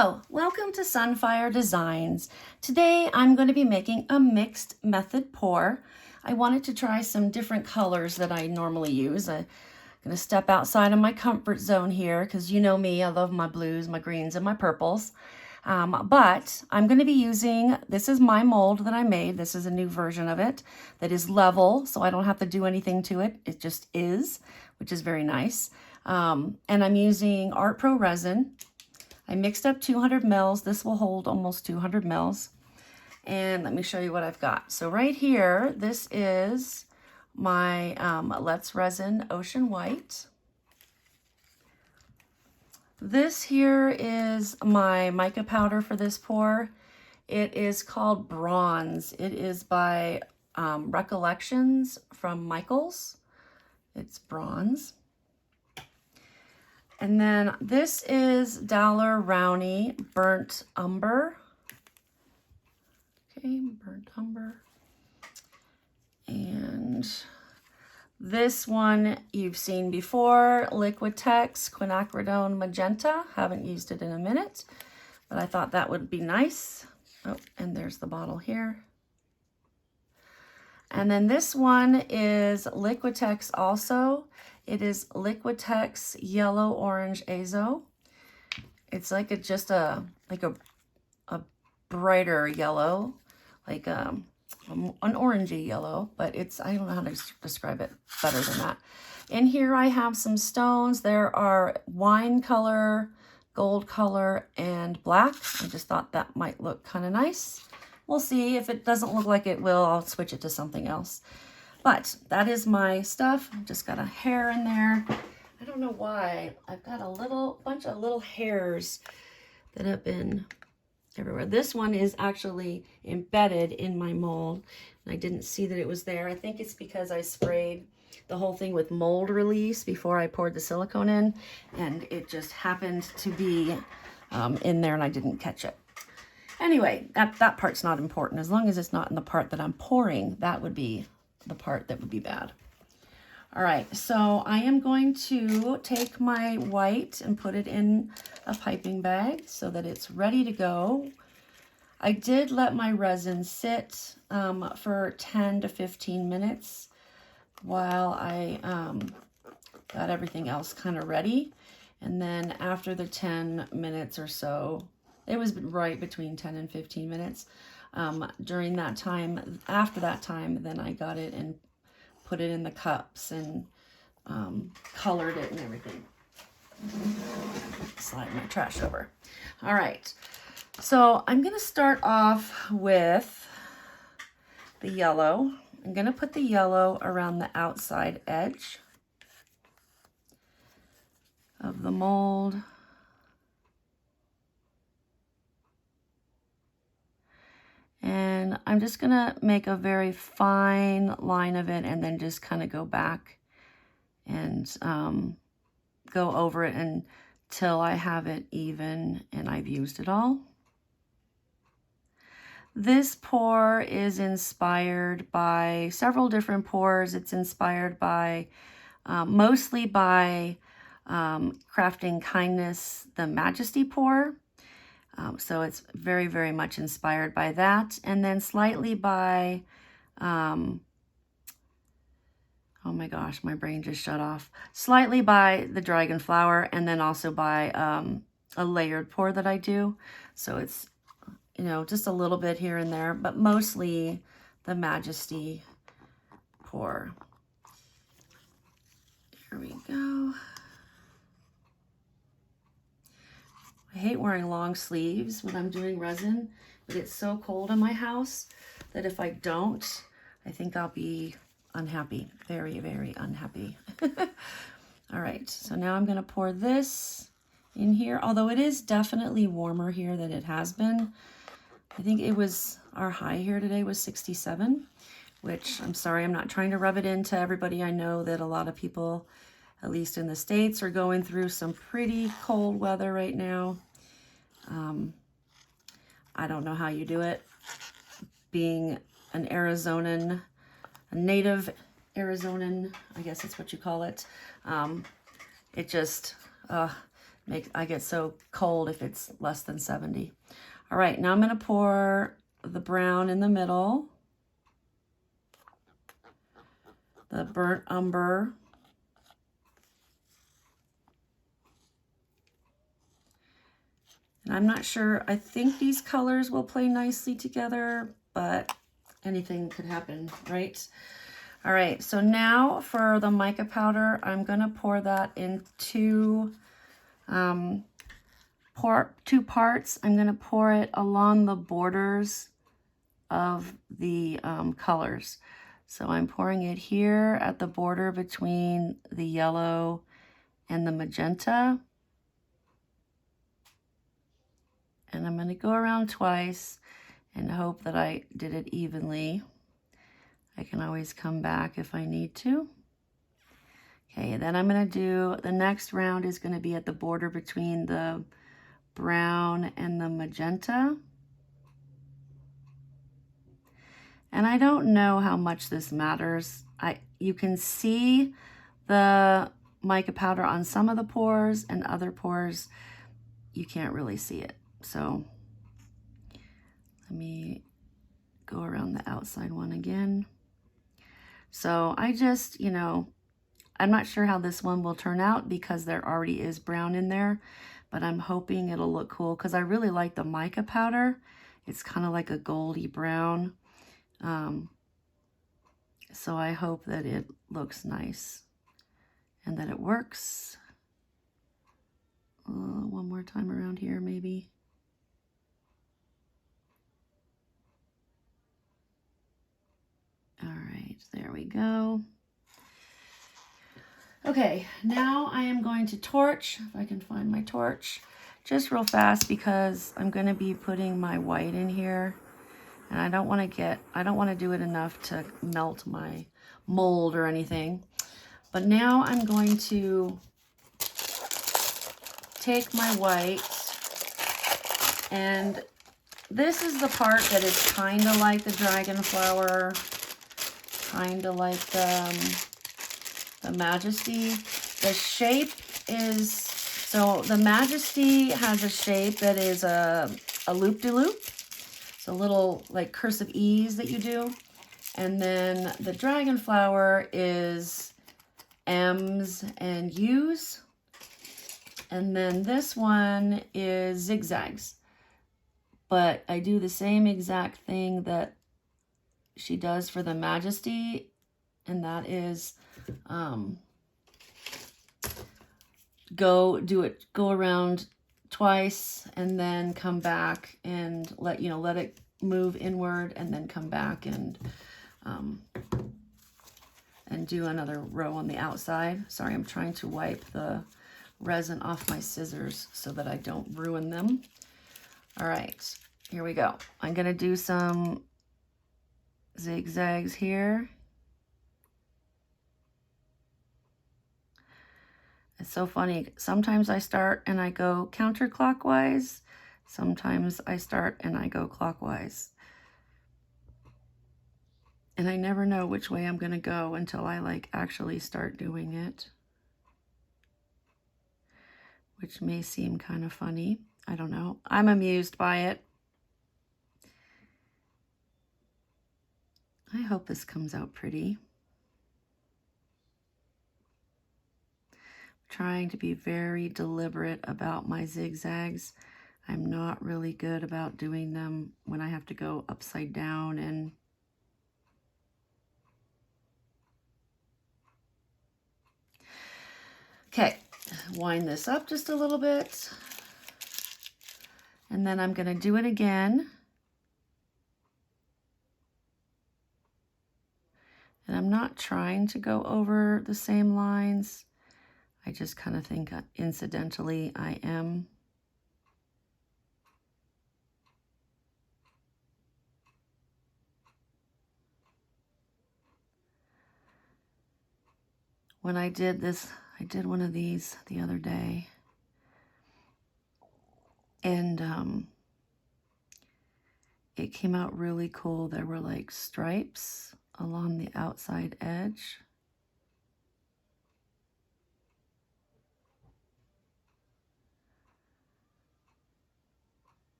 Hello, welcome to Sunfire Designs. Today I'm going to be making a mixed method pour. I wanted to try some different colors that I normally use. I'm going to step outside of my comfort zone here because you know me, I love my blues, my greens, and my purples. But I'm going to be using, this is my mold that I made. This is a new version of it that is level, so I don't have to do anything to it. It just is, which is very nice. And I'm using Art Pro resin. I mixed up 200 mils. This will hold almost 200 mils. And let me show you what I've got. So right here, this is my Let's Resin Ocean White. This here is my mica powder for this pour. It is called Bronze. It is by Recollections from Michaels. It's bronze. And then this is Daler-Rowney Burnt Umber. Okay, Burnt Umber. And this one you've seen before, Liquitex Quinacridone Magenta. Haven't used it in a minute, but I thought that would be nice. Oh, and there's the bottle here. And then this one is Liquitex also. It is Liquitex Yellow Orange Azo. It's like just a brighter yellow, like an orangey yellow, but it's, I don't know how to describe it better than that. In here I have some stones. There are wine color, gold color, and black. I just thought that might look kind of nice. We'll see. If it doesn't look like it will, I'll switch it to something else. But that is my stuff. I've just got a hair in there. I don't know why. I've got a bunch of little hairs that have been everywhere. This one is actually embedded in my mold, and I didn't see that it was there. I think it's because I sprayed the whole thing with mold release before I poured the silicone in, and it just happened to be in there and I didn't catch it. Anyway, that part's not important. As long as it's not in the part that I'm pouring, that would be the part that would be bad. All right, so I am going to take my white and put it in a piping bag so that it's ready to go. I did let my resin sit for 10 to 15 minutes while I got everything else kind of ready. And then after the 10 minutes or so, it was right between 10 and 15 minutes. During that time, after that time, then I got it and put it in the cups and colored it and everything. Slide my trash over. All right, so I'm gonna start off with the yellow. I'm gonna put the yellow around the outside edge of the mold. And I'm just gonna make a very fine line of it and then just kind of go back and go over it until I have it even and I've used it all. This pour is inspired by several different pours. It's inspired by, mostly by Crafting Kindness, the Majesty pour. So it's very, very much inspired by that. And then slightly by, oh my gosh, my brain just shut off. Slightly by the Dragon Flower, and then also by a layered pour that I do. So it's, you know, just a little bit here and there, but mostly the Majesty pour. Here we go. I hate wearing long sleeves when I'm doing resin, but it's so cold in my house that if I don't, I think I'll be unhappy. Very, very unhappy. All right, so now I'm gonna pour this in here, although it is definitely warmer here than it has been. I think it was, our high here today was 67, which I'm sorry, I'm not trying to rub it into everybody. I know that a lot of people, at least in the States, are going through some pretty cold weather right now. I don't know how you do it. Being an Arizonan, a native Arizonan, I guess that's what you call it. It just, I get so cold if it's less than 70. All right, now I'm going to pour the brown in the middle, the burnt umber, and I'm not sure, I think these colors will play nicely together, but anything could happen, right? All right, so now for the mica powder, I'm going to pour that in two parts. I'm going to pour it along the borders of the colors. So I'm pouring it here at the border between the yellow and the magenta. And I'm going to go around twice and hope that I did it evenly. I can always come back if I need to. Okay, then I'm going to do, the next round is going to be at the border between the brown and the magenta. And I don't know how much this matters. You can see the mica powder on some of the pores, and other pores you can't really see it. So let me go around the outside one again. So I just, you know, I'm not sure how this one will turn out because there already is brown in there, but I'm hoping it'll look cool because I really like the mica powder. It's kind of like a goldy brown. So I hope that it looks nice and that it works. One more time around here, maybe. All right, there we go. Okay, now I am going to torch, if I can find my torch, just real fast because I'm going to be putting my white in here. And I don't want to do it enough to melt my mold or anything. But now I'm going to take my white, and this is the part that is kind of like the dragon flower, kind of like the Majesty. The shape is, so the Majesty has a shape that is a loop-de-loop. It's a little like cursive E's that you do. And then the dragon flower is M's and U's. And then this one is zigzags. But I do the same exact thing that she does for the Majesty, and that is go around twice and then come back and let it move inward, and then come back and do another row on the outside. Sorry, I'm trying to wipe the resin off my scissors so that I don't ruin them. All right, here we go. I'm gonna do some zigzags here. It's so funny. Sometimes I start and I go counterclockwise. Sometimes I start and I go clockwise. And I never know which way I'm going to go until I like actually start doing it. Which may seem kind of funny. I don't know. I'm amused by it. I hope this comes out pretty. Trying to be very deliberate about my zigzags. I'm not really good about doing them when I have to go upside down and okay, wind this up just a little bit. And then I'm going to do it again. And I'm not trying to go over the same lines. I just kind of think incidentally I am. When I did this, I did one of these the other day. And it came out really cool. There were like stripes along the outside edge.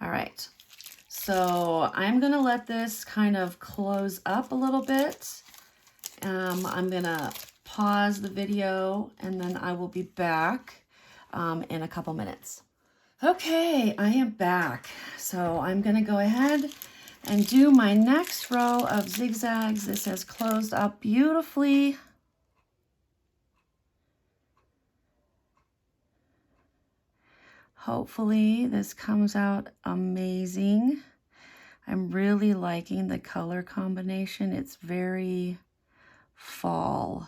All right, so I'm gonna let this kind of close up a little bit. I'm gonna pause the video and then I will be back in a couple minutes. Okay, I am back. So I'm gonna go ahead and do my next row of zigzags. This has closed up beautifully. Hopefully this comes out amazing. I'm really liking the color combination. It's very fall.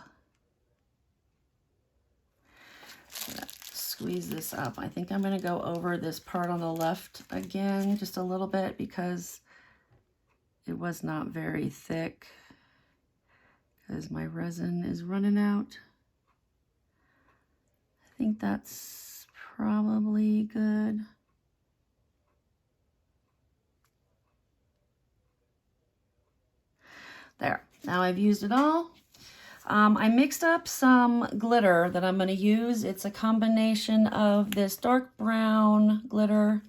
Squeeze this up. I think I'm going to go over this part on the left again just a little bit because it was not very thick because my resin is running out. I think that's probably good. There. Now I've used it all. I mixed up some glitter that I'm going to use. It's a combination of this dark brown glitter,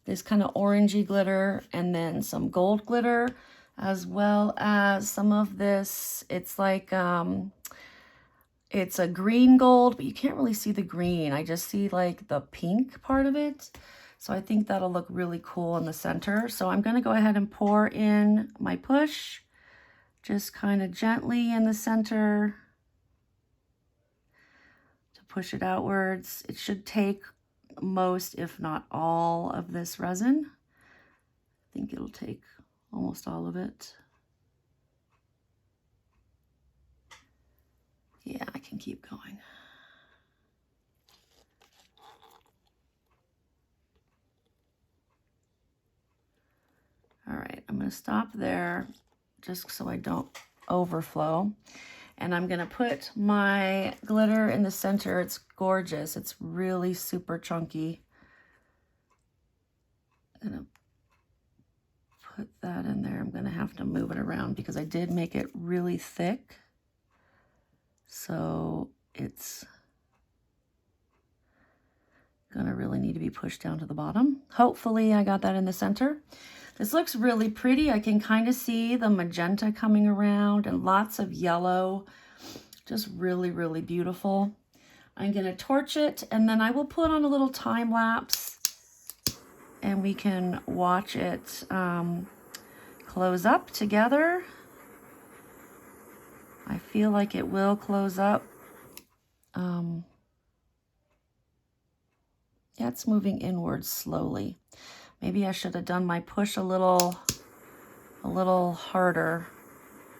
this kind of orangey glitter, and then some gold glitter, as well as some of this. It's like, it's a green gold, but you can't really see the green. I just see like the pink part of it. So I think that'll look really cool in the center. So I'm going to go ahead and pour in my push. Just kind of gently in the center to push it outwards. It should take most, if not all, of this resin. I think it'll take almost all of it. Yeah, I can keep going. All right, I'm going to stop there just so I don't overflow. And I'm going to put my glitter in the center. It's gorgeous. It's really super chunky. I'm going to put that in there. I'm going to have to move it around because I did make it really thick. So it's going to really need to be pushed down to the bottom. Hopefully I got that in the center. This looks really pretty. I can kind of see the magenta coming around and lots of yellow. Just really, really beautiful. I'm going to torch it and then I will put on a little time lapse and we can watch it close up together. I feel like it will close up. Yeah, it's moving inwards slowly. Maybe I should have done my push a little harder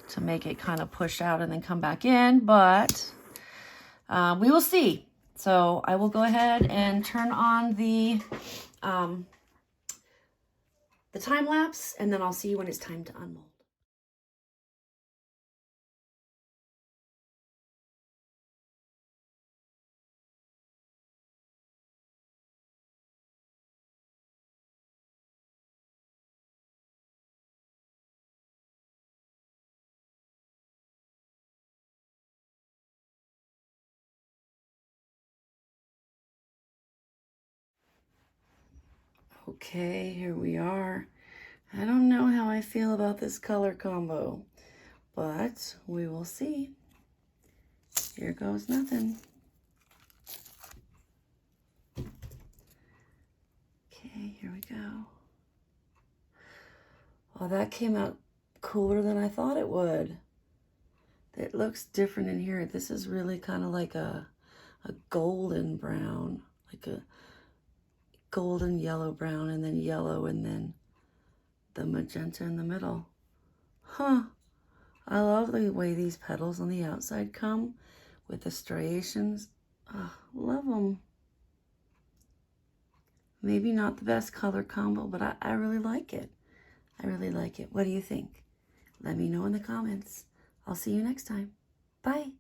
to make it kind of push out and then come back in, but we will see. So I will go ahead and turn on the time lapse, and then I'll see you when it's time to unmold. Okay, here we are. I don't know how I feel about this color combo, but we will see. Here goes nothing. Okay, here we go. Well, that came out cooler than I thought it would. It looks different in here. This is really kind of like a golden brown, like a golden yellow brown, and then yellow, and then the magenta in the middle. Huh. I love the way these petals on the outside come with the striations. Oh, love them. Maybe not the best color combo, but I really like it. I really like it. What do you think? Let me know in the comments. I'll see you next time. Bye.